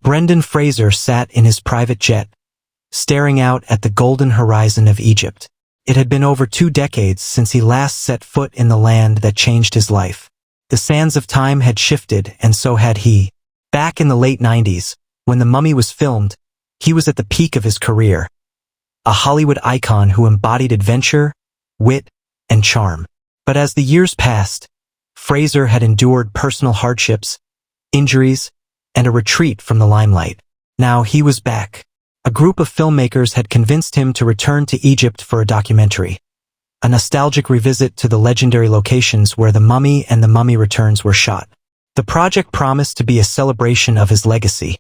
Brendan Fraser sat in his private jet, staring out at the golden horizon of Egypt. It had been over 2 decades since he last set foot in the land that changed his life. The sands of time had shifted, and so had he. Back in the late 90s, when The Mummy was filmed, he was at the peak of his career. A Hollywood icon who embodied adventure, wit, and charm. But as the years passed, Fraser had endured personal hardships, injuries, and a retreat from the limelight. Now he was back. A group of filmmakers had convinced him to return to Egypt for a documentary. A nostalgic revisit to the legendary locations where The Mummy and The Mummy Returns were shot. The project promised to be a celebration of his legacy,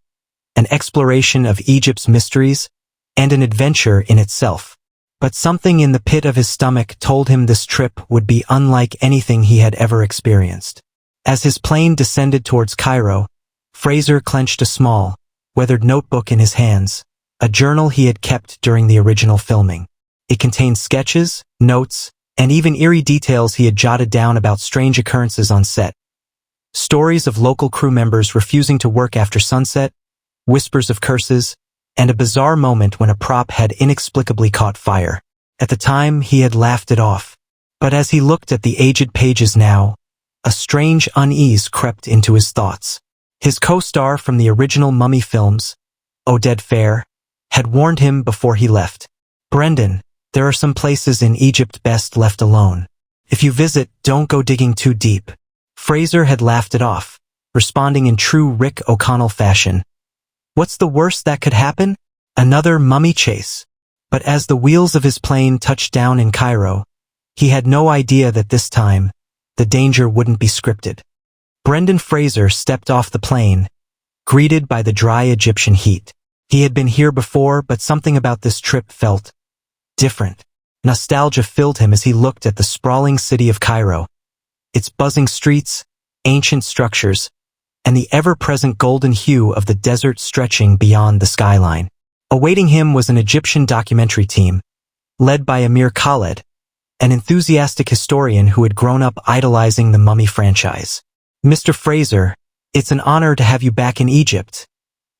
an exploration of Egypt's mysteries, and an adventure in itself. But something in the pit of his stomach told him this trip would be unlike anything he had ever experienced. As his plane descended towards Cairo, Fraser clenched a small, weathered notebook in his hands, a journal he had kept during the original filming. It contained sketches, notes, and even eerie details he had jotted down about strange occurrences on set. Stories of local crew members refusing to work after sunset, whispers of curses, and a bizarre moment when a prop had inexplicably caught fire. At the time, he had laughed it off. But as he looked at the aged pages now, a strange unease crept into his thoughts. His co-star from the original Mummy films, Oded Fehr, had warned him before he left. "Brendan, there are some places in Egypt best left alone. If you visit, don't go digging too deep." Fraser had laughed it off, responding in true Rick O'Connell fashion. What's the worst that could happen? Another mummy chase. But as the wheels of his plane touched down in Cairo, he had no idea that this time, the danger wouldn't be scripted. Brendan Fraser stepped off the plane, greeted by the dry Egyptian heat. He had been here before, but something about this trip felt different. Nostalgia filled him as he looked at the sprawling city of Cairo, its buzzing streets, ancient structures, and the ever-present golden hue of the desert stretching beyond the skyline. Awaiting him was an Egyptian documentary team, led by Amir Khaled, an enthusiastic historian who had grown up idolizing the Mummy franchise. "Mr. Fraser, it's an honor to have you back in Egypt,"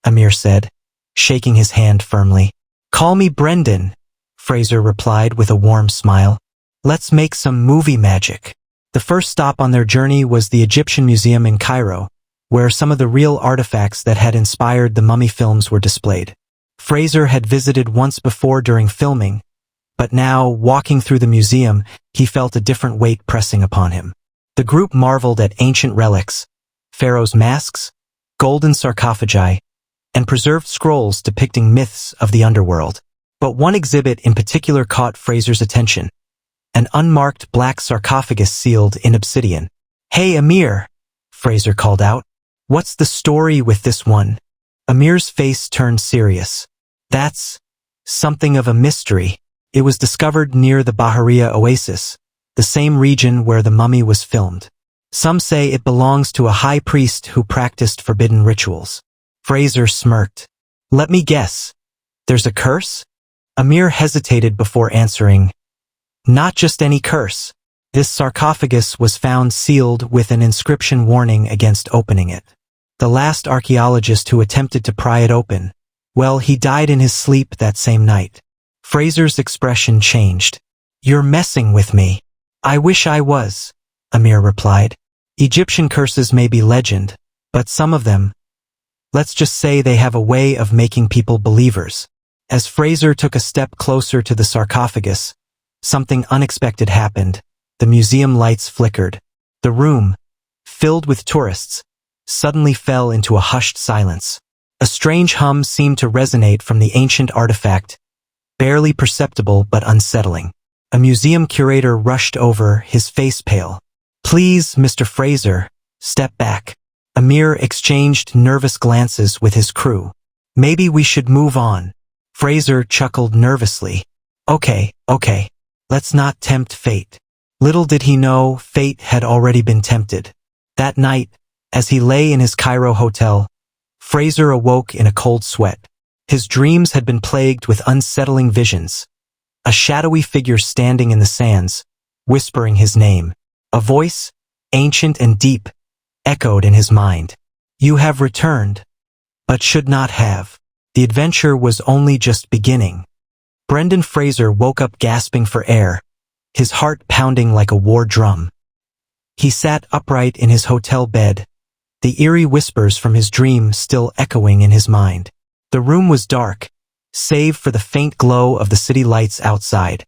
Amir said, shaking his hand firmly. "Call me Brendan," Fraser replied with a warm smile. "Let's make some movie magic." The first stop on their journey was the Egyptian Museum in Cairo, where some of the real artifacts that had inspired the Mummy films were displayed. Fraser had visited once before during filming, but now, walking through the museum, he felt a different weight pressing upon him. The group marveled at ancient relics, pharaohs' masks, golden sarcophagi, and preserved scrolls depicting myths of the underworld. But one exhibit in particular caught Fraser's attention: an unmarked black sarcophagus sealed in obsidian. "Hey, Amir," Fraser called out. "What's the story with this one?" Amir's face turned serious. "That's something of a mystery. It was discovered near the Bahariya Oasis, the same region where The Mummy was filmed. Some say it belongs to a high priest who practiced forbidden rituals." Fraser smirked. "Let me guess. There's a curse?" Amir hesitated before answering. "Not just any curse. This sarcophagus was found sealed with an inscription warning against opening it. The last archaeologist who attempted to pry it open, well, he died in his sleep that same night." Fraser's expression changed. "You're messing with me." "I wish I was," Amir replied. "Egyptian curses may be legend, but some of them, let's just say they have a way of making people believers." As Fraser took a step closer to the sarcophagus, something unexpected happened. The museum lights flickered. The room, filled with tourists, suddenly fell into a hushed silence. A strange hum seemed to resonate from the ancient artifact, barely perceptible but unsettling. A museum curator rushed over, his face pale. "Please, Mr. Fraser, step back." Amir exchanged nervous glances with his crew. "Maybe we should move on." Fraser chuckled nervously. Okay, let's not tempt fate." Little did he know, fate had already been tempted. That night, as he lay in his Cairo hotel, Fraser awoke in a cold sweat. His dreams had been plagued with unsettling visions. A shadowy figure standing in the sands, whispering his name. A voice, ancient and deep, echoed in his mind. "You have returned, but should not have. The adventure was only just beginning. Brendan Fraser woke up gasping for air, his heart pounding like a war drum. He sat upright in his hotel bed, the eerie whispers from his dream still echoing in his mind. The room was dark, save for the faint glow of the city lights outside.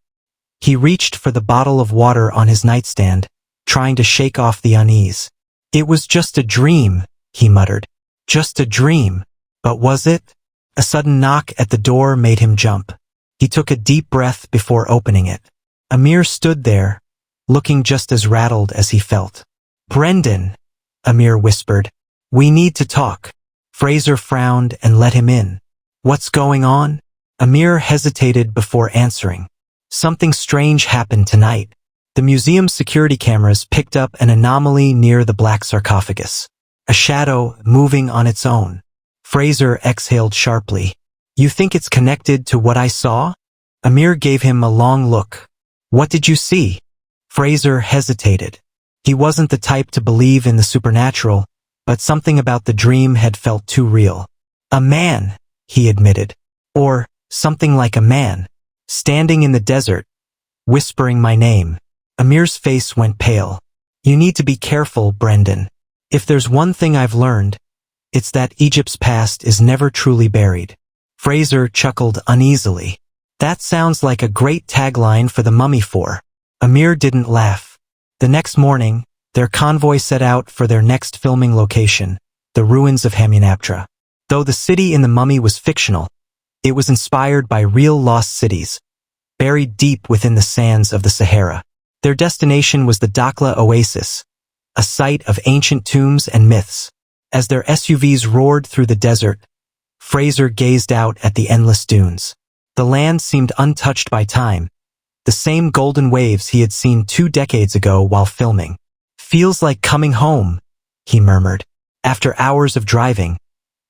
He reached for the bottle of water on his nightstand, trying to shake off the unease. It was just a dream, he muttered. Just a dream. But was it? A sudden knock at the door made him jump. He took a deep breath before opening it. Amir stood there, looking just as rattled as he felt. Brendan, Amir whispered. We need to talk. Fraser frowned and let him in. What's going on? Amir hesitated before answering. Something strange happened tonight. The museum's security cameras picked up an anomaly near the black sarcophagus. A shadow moving on its own. Fraser exhaled sharply. You think it's connected to what I saw? Amir gave him a long look. What did you see? Fraser hesitated. He wasn't the type to believe in the supernatural, but something about the dream had felt too real. A man, he admitted. Or something like a man. Standing in the desert, whispering my name. Amir's face went pale. You need to be careful, Brendan. If there's one thing I've learned, it's that Egypt's past is never truly buried. Fraser chuckled uneasily. That sounds like a great tagline for the Mummy 4. Amir didn't laugh. The next morning, their convoy set out for their next filming location, the ruins of Hamunaptra. Though the city in the Mummy was fictional, it was inspired by real lost cities, buried deep within the sands of the Sahara. Their destination was the Dakhla Oasis, a site of ancient tombs and myths. As their SUVs roared through the desert, Fraser gazed out at the endless dunes. The land seemed untouched by time, the same golden waves he had seen 2 decades ago while filming. Feels like coming home, he murmured. After hours of driving,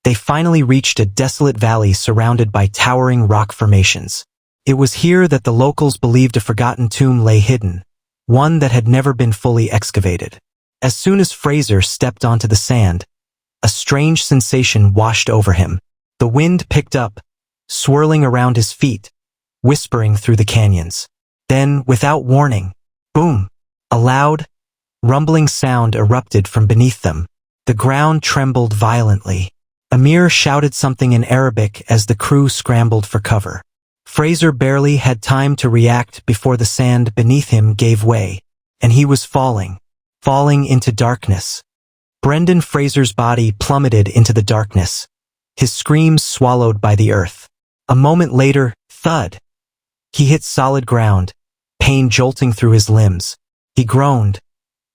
they finally reached a desolate valley surrounded by towering rock formations. It was here that the locals believed a forgotten tomb lay hidden, one that had never been fully excavated. As soon as Fraser stepped onto the sand, a strange sensation washed over him. The wind picked up, swirling around his feet, whispering through the canyons. Then, without warning, boom! A loud, rumbling sound erupted from beneath them. The ground trembled violently. Amir shouted something in Arabic as the crew scrambled for cover. Fraser barely had time to react before the sand beneath him gave way, and he was falling into darkness. Brendan Fraser's body plummeted into the darkness, his screams swallowed by the earth. A moment later, thud! He hit solid ground, pain jolting through his limbs. He groaned,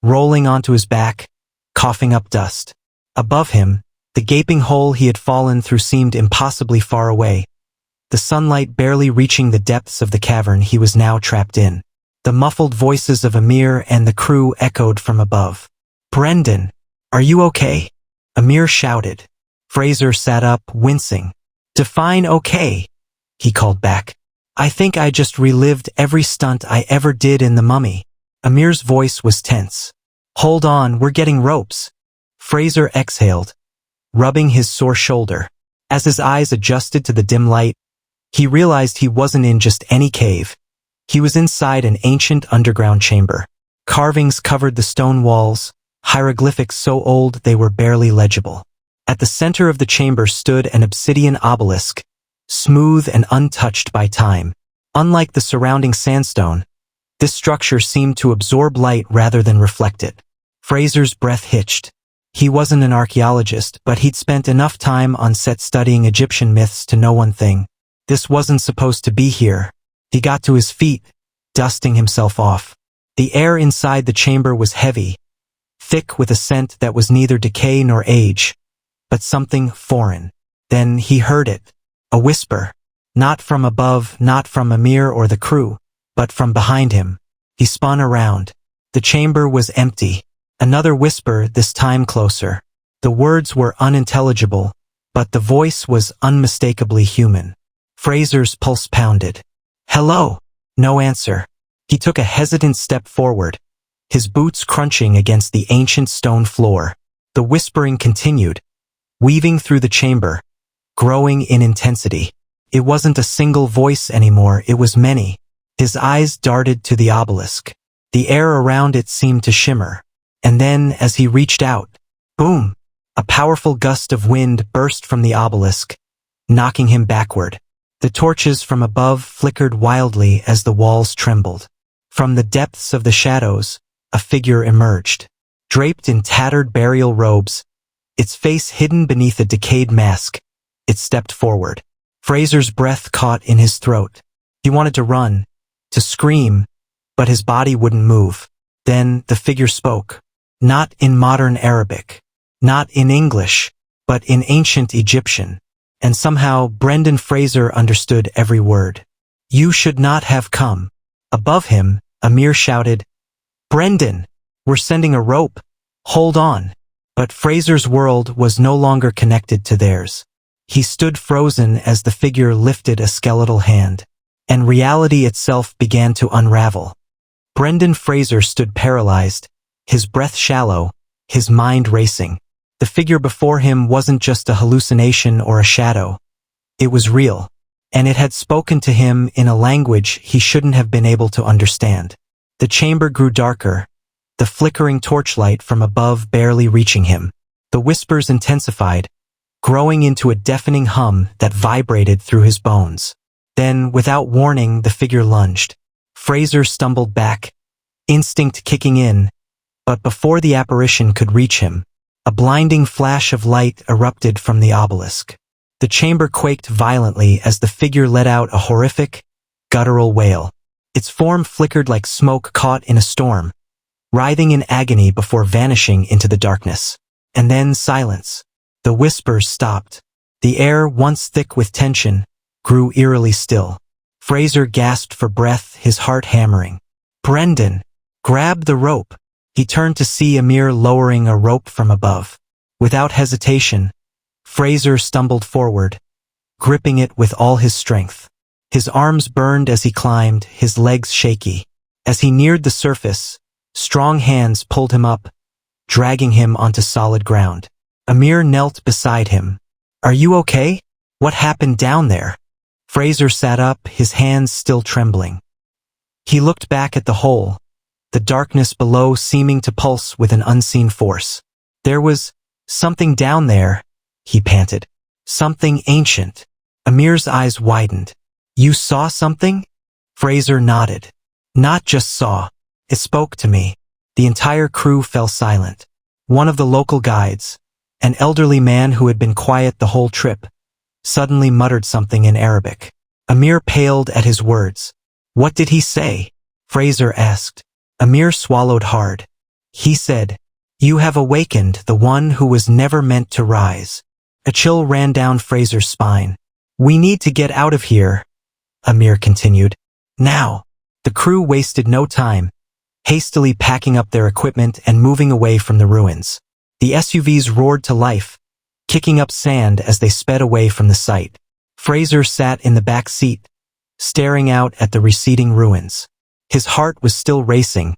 rolling onto his back, coughing up dust. Above him, the gaping hole he had fallen through seemed impossibly far away, the sunlight barely reaching the depths of the cavern he was now trapped in. The muffled voices of Amir and the crew echoed from above. Brendan, are you okay? Amir shouted. Fraser sat up, wincing. Define okay, he called back. I think I just relived every stunt I ever did in the Mummy. Amir's voice was tense. Hold on, we're getting ropes. Fraser exhaled, rubbing his sore shoulder. As his eyes adjusted to the dim light, he realized he wasn't in just any cave. He was inside an ancient underground chamber. Carvings covered the stone walls, hieroglyphics so old they were barely legible. At the center of the chamber stood an obsidian obelisk, smooth and untouched by time. Unlike the surrounding sandstone, this structure seemed to absorb light rather than reflect it. Fraser's breath hitched. He wasn't an archaeologist, but he'd spent enough time on set studying Egyptian myths to know one thing. This wasn't supposed to be here. He got to his feet, dusting himself off. The air inside the chamber was heavy, thick with a scent that was neither decay nor age, but something foreign. Then he heard it. A whisper. Not from above, not from Amir or the crew, but from behind him. He spun around. The chamber was empty. Another whisper, this time closer. The words were unintelligible, but the voice was unmistakably human. Fraser's pulse pounded. Hello? No answer. He took a hesitant step forward, his boots crunching against the ancient stone floor. The whispering continued, weaving through the chamber, growing in intensity. It wasn't a single voice anymore, it was many. His eyes darted to the obelisk. The air around it seemed to shimmer. And then, as he reached out, boom! A powerful gust of wind burst from the obelisk, knocking him backward. The torches from above flickered wildly as the walls trembled. From the depths of the shadows, a figure emerged. Draped in tattered burial robes, its face hidden beneath a decayed mask, it stepped forward. Fraser's breath caught in his throat. He wanted to run, to scream, but his body wouldn't move. Then the figure spoke. Not in modern Arabic, not in English, but in ancient Egyptian. And somehow Brendan Fraser understood every word. You should not have come. Above him, Amir shouted, Brendan, we're sending a rope. Hold on. But Fraser's world was no longer connected to theirs. He stood frozen as the figure lifted a skeletal hand, and reality itself began to unravel. Brendan Fraser stood paralyzed, his breath shallow, his mind racing. The figure before him wasn't just a hallucination or a shadow. It was real, and it had spoken to him in a language he shouldn't have been able to understand. The chamber grew darker, the flickering torchlight from above barely reaching him. The whispers intensified, growing into a deafening hum that vibrated through his bones. Then, without warning, the figure lunged. Fraser stumbled back, instinct kicking in, but before the apparition could reach him, a blinding flash of light erupted from the obelisk. The chamber quaked violently as the figure let out a horrific, guttural wail. Its form flickered like smoke caught in a storm, writhing in agony before vanishing into the darkness. And then silence. The whispers stopped. The air, once thick with tension, grew eerily still. Fraser gasped for breath, his heart hammering. Brendan, grab the rope. He turned to see Amir lowering a rope from above. Without hesitation, Fraser stumbled forward, gripping it with all his strength. His arms burned as he climbed, his legs shaky. As he neared the surface, strong hands pulled him up, dragging him onto solid ground. Amir knelt beside him. Are you okay? What happened down there? Fraser sat up, his hands still trembling. He looked back at the hole, the darkness below seeming to pulse with an unseen force. There was something down there, he panted. Something ancient. Amir's eyes widened. You saw something? Fraser nodded. Not just saw. It spoke to me. The entire crew fell silent. One of the local guides, an elderly man who had been quiet the whole trip, suddenly muttered something in Arabic. Amir paled at his words. What did he say? Fraser asked. Amir swallowed hard. He said, You have awakened the one who was never meant to rise. A chill ran down Fraser's spine. We need to get out of here, Amir continued. Now. The crew wasted no time, hastily packing up their equipment and moving away from the ruins. The SUVs roared to life, kicking up sand as they sped away from the site. Fraser sat in the back seat, staring out at the receding ruins. His heart was still racing,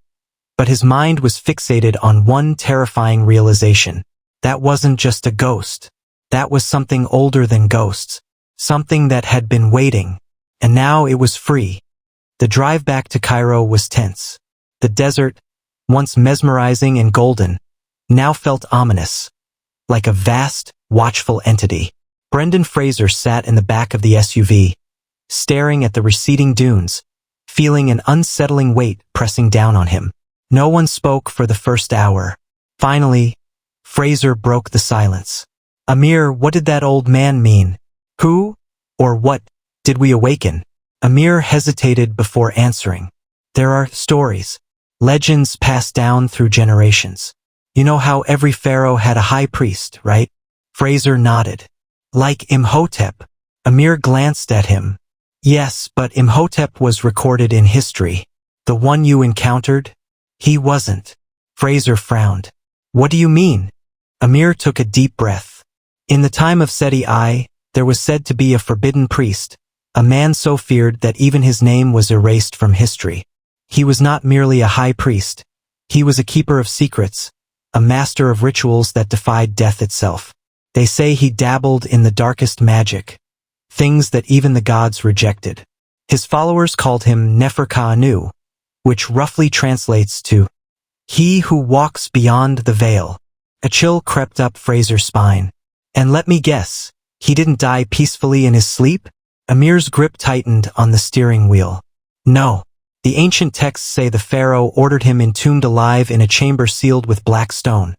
but his mind was fixated on one terrifying realization. That wasn't just a ghost. That was something older than ghosts, something that had been waiting, and now it was free. The drive back to Cairo was tense. The desert, once mesmerizing and golden, now felt ominous, like a vast, watchful entity. Brendan Fraser sat in the back of the SUV, staring at the receding dunes, feeling an unsettling weight pressing down on him. No one spoke for the first hour. Finally, Fraser broke the silence. Amir, what did that old man mean? Who, or what, did we awaken? Amir hesitated before answering. There are stories, legends passed down through generations. You know how every pharaoh had a high priest, right? Fraser nodded. Like Imhotep. Amir glanced at him. Yes, but Imhotep was recorded in history. The one you encountered? He wasn't. Fraser frowned. What do you mean? Amir took a deep breath. In the time of Seti I, there was said to be a forbidden priest, a man so feared that even his name was erased from history. He was not merely a high priest. He was a keeper of secrets, a master of rituals that defied death itself. They say he dabbled in the darkest magic, things that even the gods rejected. His followers called him Nefer-Ka-Anu, which roughly translates to, he who walks beyond the veil. A chill crept up Fraser's spine. And let me guess, he didn't die peacefully in his sleep? Amir's grip tightened on the steering wheel. No. The ancient texts say the pharaoh ordered him entombed alive in a chamber sealed with black stone.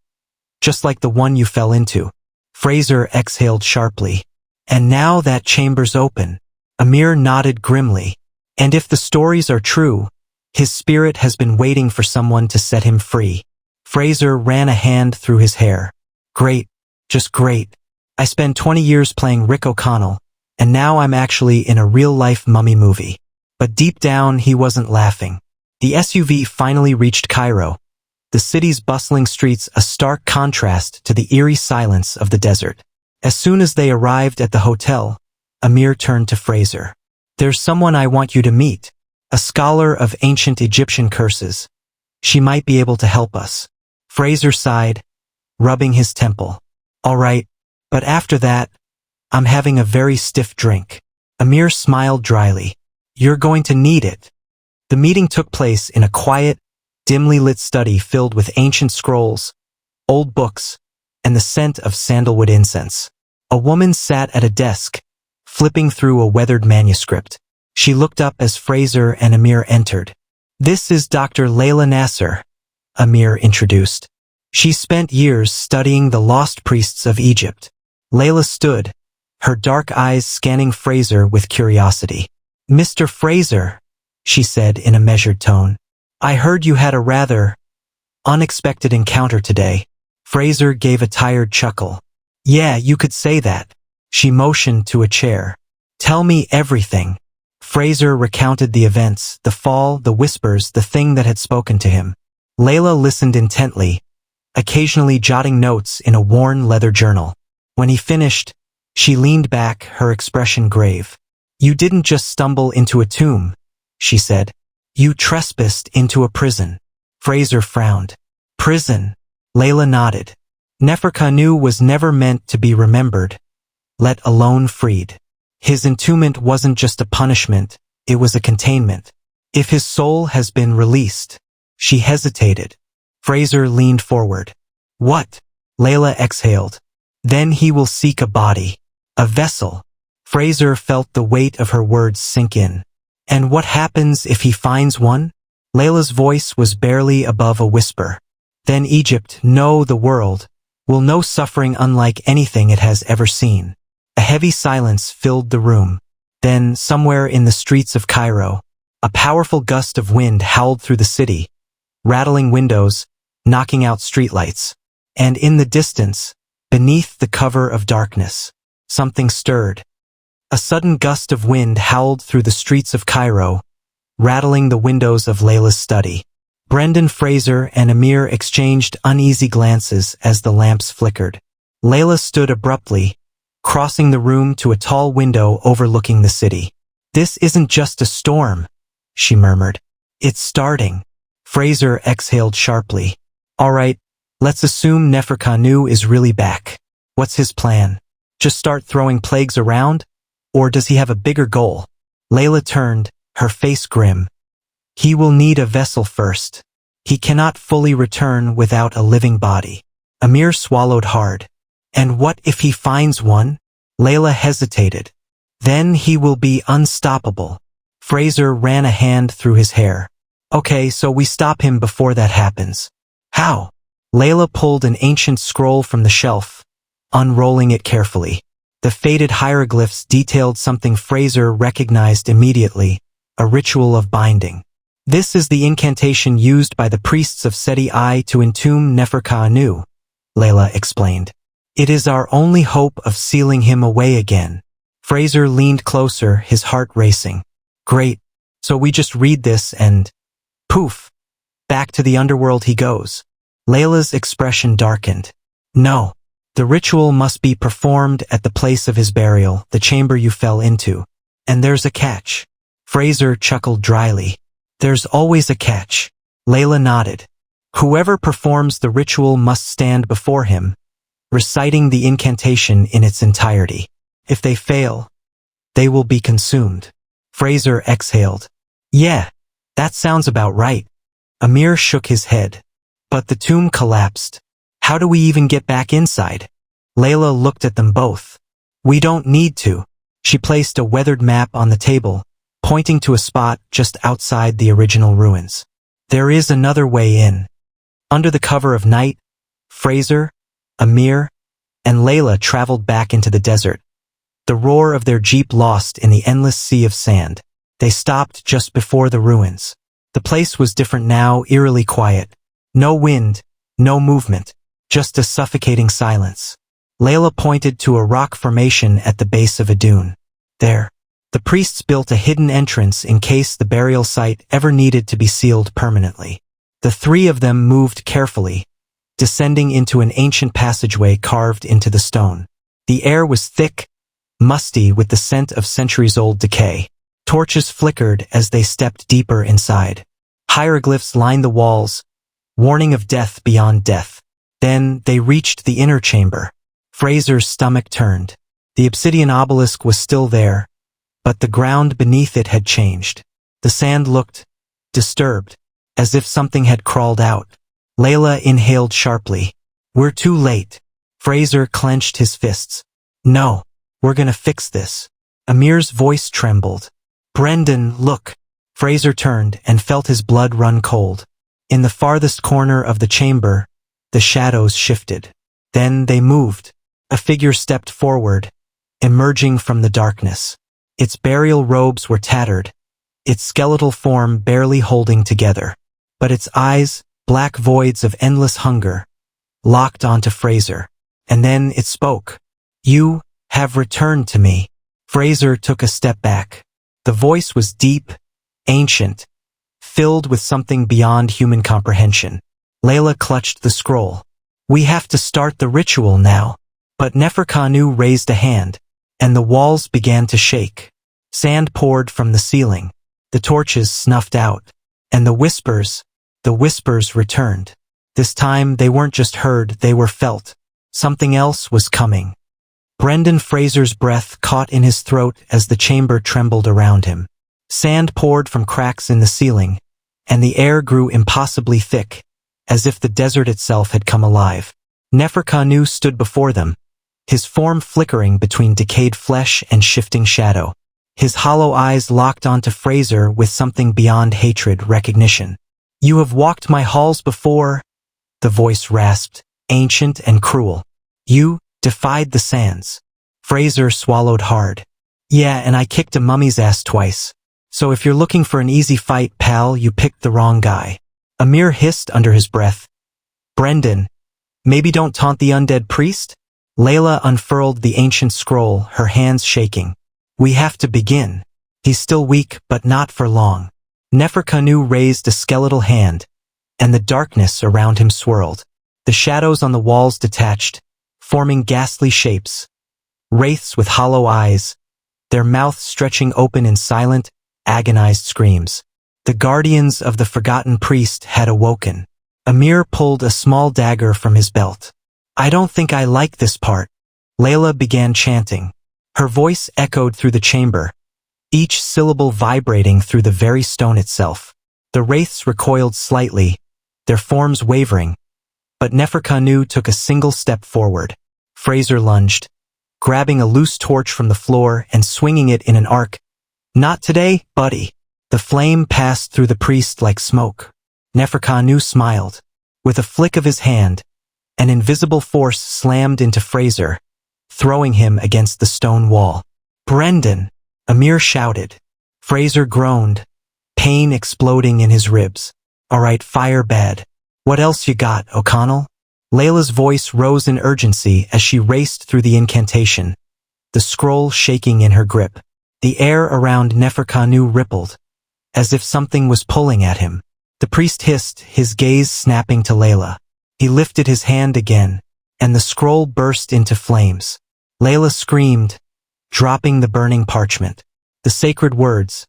Just like the one you fell into. Fraser exhaled sharply. And now that chamber's open. Amir nodded grimly. And if the stories are true, his spirit has been waiting for someone to set him free. Fraser ran a hand through his hair. Great. Just great. I spent 20 years playing Rick O'Connell, and now I'm actually in a real-life mummy movie. But deep down, he wasn't laughing. The SUV finally reached Cairo, the city's bustling streets a stark contrast to the eerie silence of the desert. As soon as they arrived at the hotel, Amir turned to Fraser. There's someone I want you to meet, a scholar of ancient Egyptian curses. She might be able to help us. Fraser sighed, rubbing his temple. All right, but after that, I'm having a very stiff drink. Amir smiled dryly. You're going to need it. The meeting took place in a quiet, dimly lit study filled with ancient scrolls, old books, and the scent of sandalwood incense. A woman sat at a desk, flipping through a weathered manuscript. She looked up as Fraser and Amir entered. This is Dr. Layla Nasser, Amir introduced. She spent years studying the lost priests of Egypt. Layla stood, her dark eyes scanning Fraser with curiosity. Mr. Fraser, she said in a measured tone, I heard you had a rather unexpected encounter today. Fraser gave a tired chuckle. Yeah, you could say that. She motioned to a chair. Tell me everything. Fraser recounted the events, the fall, the whispers, the thing that had spoken to him. Layla listened intently, occasionally jotting notes in a worn leather journal. When he finished, she leaned back, her expression grave. You didn't just stumble into a tomb, she said. You trespassed into a prison. Fraser frowned. Prison? Layla nodded. Nefer-Ka-Anu was never meant to be remembered, let alone freed. His entombment wasn't just a punishment, it was a containment. If his soul has been released. She hesitated. Fraser leaned forward. What? Layla exhaled. Then he will seek a body. A vessel. Fraser felt the weight of her words sink in. And what happens if he finds one? Layla's voice was barely above a whisper. Then Egypt, no, the world, will know suffering unlike anything it has ever seen. A heavy silence filled the room. Then, somewhere in the streets of Cairo, a powerful gust of wind howled through the city, rattling windows, knocking out streetlights. And in the distance, beneath the cover of darkness, something stirred. A sudden gust of wind howled through the streets of Cairo, rattling the windows of Layla's study. Brendan Fraser and Amir exchanged uneasy glances as the lamps flickered. Layla stood abruptly, crossing the room to a tall window overlooking the city. This isn't just a storm, she murmured. It's starting. Fraser exhaled sharply. All right, let's assume Nefer-Ka-Anu is really back. What's his plan? Just start throwing plagues around? Or does he have a bigger goal? Layla turned, her face grim. He will need a vessel first. He cannot fully return without a living body. Amir swallowed hard. And what if he finds one? Layla hesitated. Then he will be unstoppable. Fraser ran a hand through his hair. Okay, so we stop him before that happens. How? Layla pulled an ancient scroll from the shelf, unrolling it carefully. The faded hieroglyphs detailed something Fraser recognized immediately, a ritual of binding. This is the incantation used by the priests of Seti I to entomb Nefer-Ka-Anu, Layla explained. It is our only hope of sealing him away again. Fraser leaned closer, his heart racing. Great. So we just read this and, poof, back to the underworld he goes. Layla's expression darkened. No. The ritual must be performed at the place of his burial, the chamber you fell into. And there's a catch. Fraser chuckled dryly. There's always a catch. Layla nodded. Whoever performs the ritual must stand before him, reciting the incantation in its entirety. If they fail, they will be consumed. Fraser exhaled. Yeah, that sounds about right. Amir shook his head. But the tomb collapsed. How do we even get back inside? Layla looked at them both. We don't need to. She placed a weathered map on the table, pointing to a spot just outside the original ruins. There is another way in. Under the cover of night, Fraser, Amir, and Layla traveled back into the desert. The roar of their jeep lost in the endless sea of sand. They stopped just before the ruins. The place was different now, eerily quiet. No wind, no movement, just a suffocating silence. Layla pointed to a rock formation at the base of a dune. There, the priests built a hidden entrance in case the burial site ever needed to be sealed permanently. The three of them moved carefully, descending into an ancient passageway carved into the stone. The air was thick, musty with the scent of centuries-old decay. Torches flickered as they stepped deeper inside. Hieroglyphs lined the walls, warning of death beyond death. Then they reached the inner chamber. Fraser's stomach turned. The obsidian obelisk was still there, but the ground beneath it had changed. The sand looked disturbed, as if something had crawled out. Layla inhaled sharply. We're too late. Fraser clenched his fists. No, we're gonna fix this. Amir's voice trembled. Brendan, look. Fraser turned and felt his blood run cold. In the farthest corner of the chamber, the shadows shifted. Then they moved. A figure stepped forward, emerging from the darkness. Its burial robes were tattered, its skeletal form barely holding together. But its eyes, black voids of endless hunger, locked onto Fraser. And then it spoke. You have returned to me. Fraser took a step back. The voice was deep, ancient, filled with something beyond human comprehension. Layla clutched the scroll. We have to start the ritual now. But Neferkanu raised a hand, and the walls began to shake. Sand poured from the ceiling. The torches snuffed out. And the whispers returned. This time they weren't just heard, they were felt. Something else was coming. Brendan Fraser's breath caught in his throat as the chamber trembled around him. Sand poured from cracks in the ceiling, and the air grew impossibly thick, as if the desert itself had come alive. Neferkanu stood before them, his form flickering between decayed flesh and shifting shadow. His hollow eyes locked onto Fraser with something beyond hatred, recognition. You have walked my halls before, the voice rasped, ancient and cruel. You defied the sands. Fraser swallowed hard. Yeah, and I kicked a mummy's ass twice. So if you're looking for an easy fight, pal, you picked the wrong guy. Amir hissed under his breath. Brendan, maybe don't taunt the undead priest? Layla unfurled the ancient scroll, her hands shaking. We have to begin. He's still weak, but not for long. Neferkanu raised a skeletal hand, and the darkness around him swirled. The shadows on the walls detached, forming ghastly shapes. Wraiths with hollow eyes, their mouths stretching open in silent, agonized screams. The guardians of the forgotten priest had awoken. Amir pulled a small dagger from his belt. I don't think I like this part. Layla began chanting. Her voice echoed through the chamber, each syllable vibrating through the very stone itself. The wraiths recoiled slightly, their forms wavering, but Neferkanu took a single step forward. Fraser lunged, grabbing a loose torch from the floor and swinging it in an arc. Not today, buddy. The flame passed through the priest like smoke. Neferkanu smiled. With a flick of his hand, an invisible force slammed into Fraser, throwing him against the stone wall. Brendan! Amir shouted. Fraser groaned, pain exploding in his ribs. All right, fire bad. What else you got, O'Connell? Layla's voice rose in urgency as she raced through the incantation, the scroll shaking in her grip. The air around Neferkanu rippled, as if something was pulling at him. The priest hissed, his gaze snapping to Layla. He lifted his hand again, and the scroll burst into flames. Layla screamed, dropping the burning parchment. The sacred words,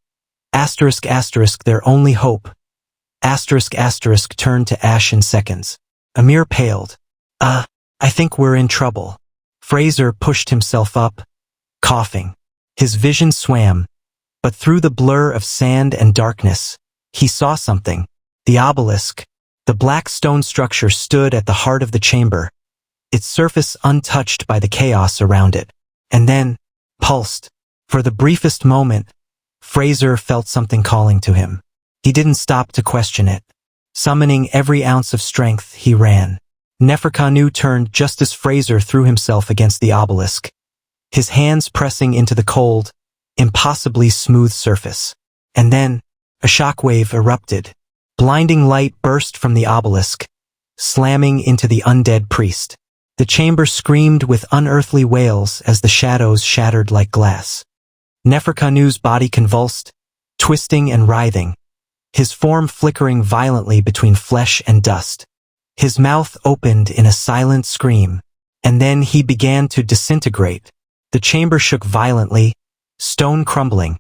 asterisk asterisk their only hope, asterisk asterisk turned to ash in seconds. Amir paled. I think we're in trouble. Fraser pushed himself up, coughing. His vision swam, but through the blur of sand and darkness, he saw something. The obelisk, the black stone structure, stood at the heart of the chamber, its surface untouched by the chaos around it. And then, pulsed. For the briefest moment, Fraser felt something calling to him. He didn't stop to question it. Summoning every ounce of strength, he ran. Neferkanu turned just as Fraser threw himself against the obelisk, his hands pressing into the cold, impossibly smooth surface. And then, a shockwave erupted. Blinding light burst from the obelisk, slamming into the undead priest. The chamber screamed with unearthly wails as the shadows shattered like glass. Neferkanu's body convulsed, twisting and writhing, his form flickering violently between flesh and dust. His mouth opened in a silent scream, and then he began to disintegrate. The chamber shook violently, stone crumbling,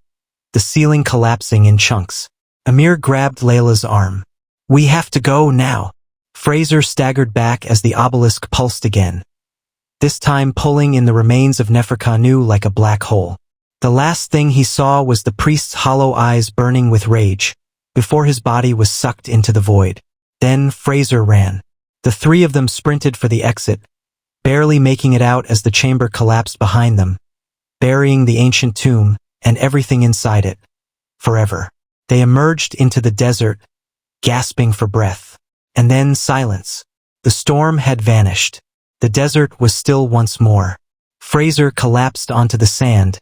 the ceiling collapsing in chunks. Amir grabbed Layla's arm. We have to go now. Fraser staggered back as the obelisk pulsed again, this time pulling in the remains of Neferkanu like a black hole. The last thing he saw was the priest's hollow eyes burning with rage, before his body was sucked into the void. Then Fraser ran. The three of them sprinted for the exit, barely making it out as the chamber collapsed behind them, burying the ancient tomb and everything inside it, forever. They emerged into the desert, gasping for breath. And then silence. The storm had vanished. The desert was still once more. Fraser collapsed onto the sand,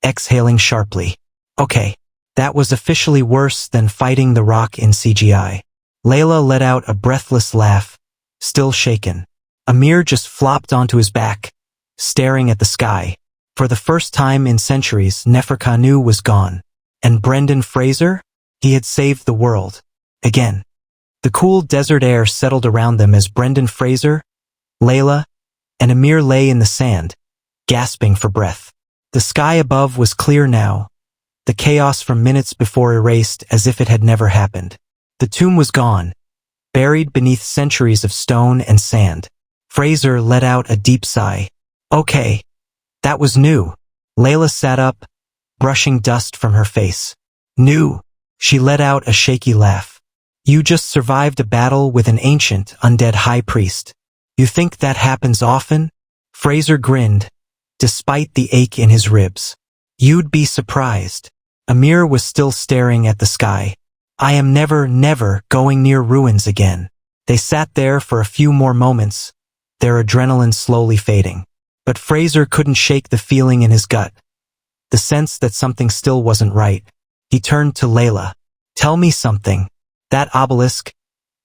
exhaling sharply. Okay, that was officially worse than fighting the rock in CGI. Layla let out a breathless laugh, still shaken. Amir just flopped onto his back, staring at the sky. For the first time in centuries, Neferkanu was gone. And Brendan Fraser? He had saved the world. Again. The cool desert air settled around them as Brendan Fraser, Layla, and Amir lay in the sand, gasping for breath. The sky above was clear now, the chaos from minutes before erased as if it had never happened. The tomb was gone, buried beneath centuries of stone and sand. Fraser let out a deep sigh. Okay, that was new. Layla sat up, brushing dust from her face. New. She let out a shaky laugh. You just survived a battle with an ancient, undead high priest. You think that happens often? Fraser grinned, despite the ache in his ribs. You'd be surprised. Amir was still staring at the sky. I am never going near ruins again. They sat there for a few more moments, their adrenaline slowly fading. But Fraser couldn't shake the feeling in his gut, the sense that something still wasn't right. He turned to Layla. Tell me something. That obelisk,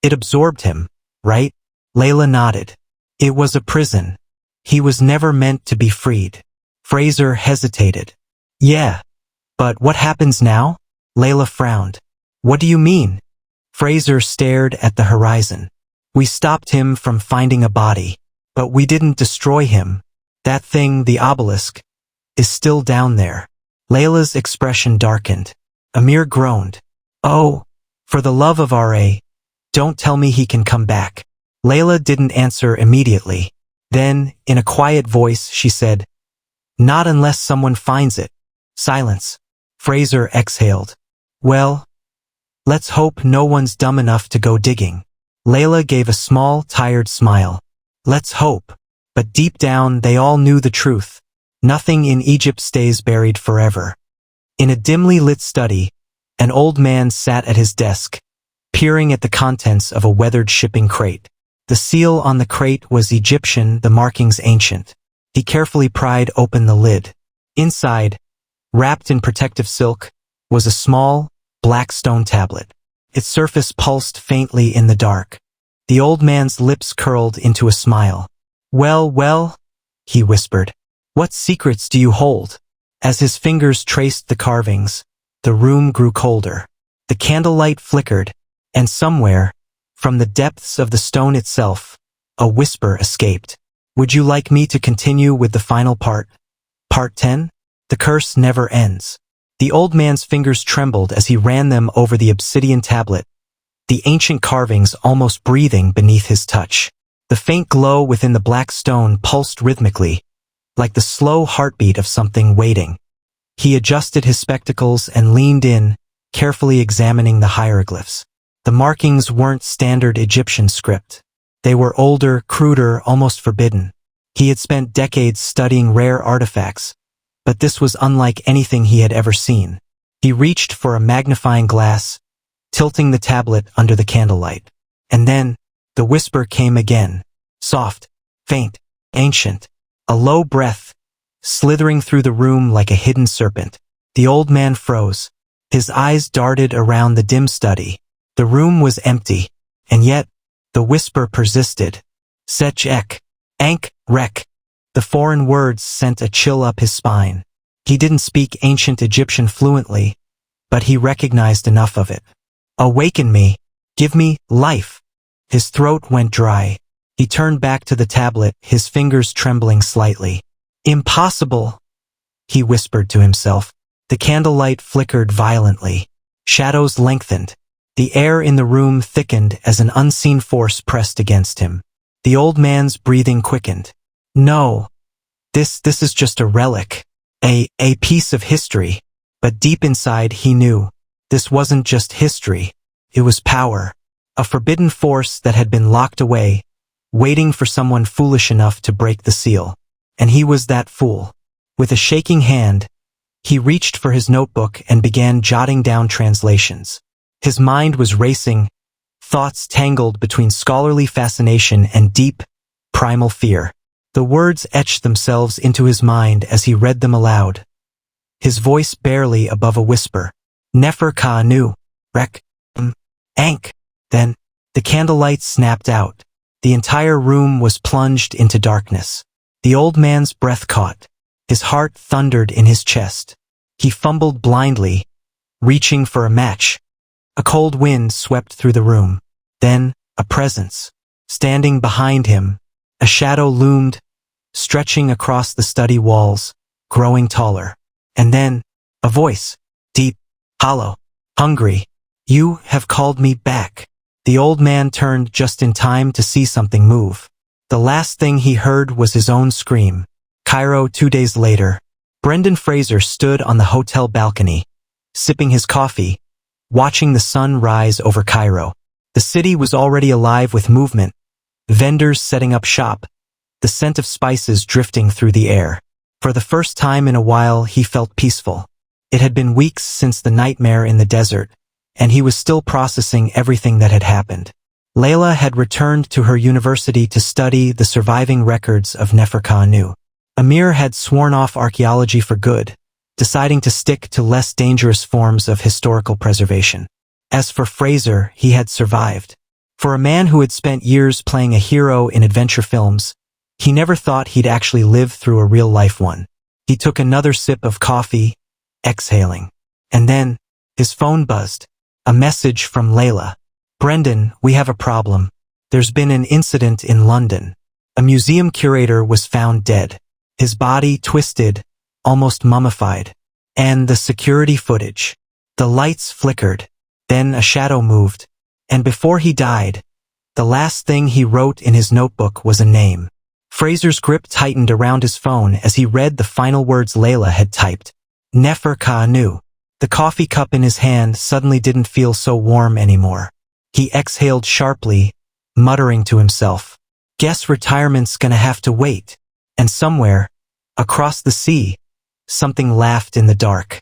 it absorbed him, right? Layla nodded. It was a prison. He was never meant to be freed. Fraser hesitated. Yeah, but what happens now? Layla frowned. What do you mean? Fraser stared at the horizon. We stopped him from finding a body, but we didn't destroy him. That thing, the obelisk, is still down there. Layla's expression darkened. Amir groaned. Oh, for the love of Ra, don't tell me he can come back. Layla didn't answer immediately. Then, in a quiet voice, she said, Not unless someone finds it. Silence. Fraser exhaled. Well, let's hope no one's dumb enough to go digging. Layla gave a small, tired smile. Let's hope. But deep down, they all knew the truth. Nothing in Egypt stays buried forever. In a dimly lit study, an old man sat at his desk, peering at the contents of a weathered shipping crate. The seal on the crate was Egyptian, the markings ancient. He carefully pried open the lid. Inside, wrapped in protective silk, was a small, black stone tablet. Its surface pulsed faintly in the dark. The old man's lips curled into a smile. Well, he whispered. What secrets do you hold? As his fingers traced the carvings, the room grew colder. The candlelight flickered, and somewhere, from the depths of the stone itself, a whisper escaped. Would you like me to continue with the final part? Part 10? The curse never ends. The old man's fingers trembled as he ran them over the obsidian tablet, the ancient carvings almost breathing beneath his touch. The faint glow within the black stone pulsed rhythmically, like the slow heartbeat of something waiting. He adjusted his spectacles and leaned in, carefully examining the hieroglyphs. The markings weren't standard Egyptian script. They were older, cruder, almost forbidden. He had spent decades studying rare artifacts, but this was unlike anything he had ever seen. He reached for a magnifying glass, tilting the tablet under the candlelight. And then, the whisper came again. Soft, faint, ancient. A low breath, slithering through the room like a hidden serpent. The old man froze. His eyes darted around the dim study. The room was empty, and yet, the whisper persisted. Sech ek, ank, rek. The foreign words sent a chill up his spine. He didn't speak ancient Egyptian fluently, but he recognized enough of it. Awaken me. Give me life. His throat went dry. He turned back to the tablet, his fingers trembling slightly. Impossible, he whispered to himself. The candlelight flickered violently. Shadows lengthened. The air in the room thickened as an unseen force pressed against him. The old man's breathing quickened. No, this is just a relic. A piece of history. But deep inside he knew. This wasn't just history. It was power. A forbidden force that had been locked away, waiting for someone foolish enough to break the seal. And he was that fool. With a shaking hand, he reached for his notebook and began jotting down translations. His mind was racing, thoughts tangled between scholarly fascination and deep, primal fear. The words etched themselves into his mind as he read them aloud, his voice barely above a whisper. Nefer Ka-anu, Rek, Ank. Then, the candlelight snapped out. The entire room was plunged into darkness. The old man's breath caught. His heart thundered in his chest. He fumbled blindly, reaching for a match. A cold wind swept through the room. Then, a presence. Standing behind him, a shadow loomed, stretching across the study walls, growing taller. And then, a voice. Deep, hollow, hungry. You have called me back. The old man turned just in time to see something move. The last thing he heard was his own scream. Cairo 2 days later. Brendan Fraser stood on the hotel balcony, sipping his coffee, watching the sun rise over Cairo. The city was already alive with movement, vendors setting up shop, the scent of spices drifting through the air. For the first time in a while he felt peaceful. It had been weeks since the nightmare in the desert, and he was still processing everything that had happened. Layla had returned to her university to study the surviving records of Nefer Ka-anu. Amir had sworn off archaeology for good, deciding to stick to less dangerous forms of historical preservation. As for Fraser, he had survived. For a man who had spent years playing a hero in adventure films, he never thought he'd actually live through a real-life one. He took another sip of coffee, exhaling. And then, his phone buzzed. A message from Layla. Brendan, we have a problem. There's been an incident in London. A museum curator was found dead. His body twisted, almost mummified. And the security footage. The lights flickered. Then a shadow moved. And before he died, the last thing he wrote in his notebook was a name. Fraser's grip tightened around his phone as he read the final words Layla had typed. Nefer Ka-anu. The coffee cup in his hand suddenly didn't feel so warm anymore. He exhaled sharply, muttering to himself. Guess retirement's gonna have to wait. And somewhere, across the sea, something laughed in the dark.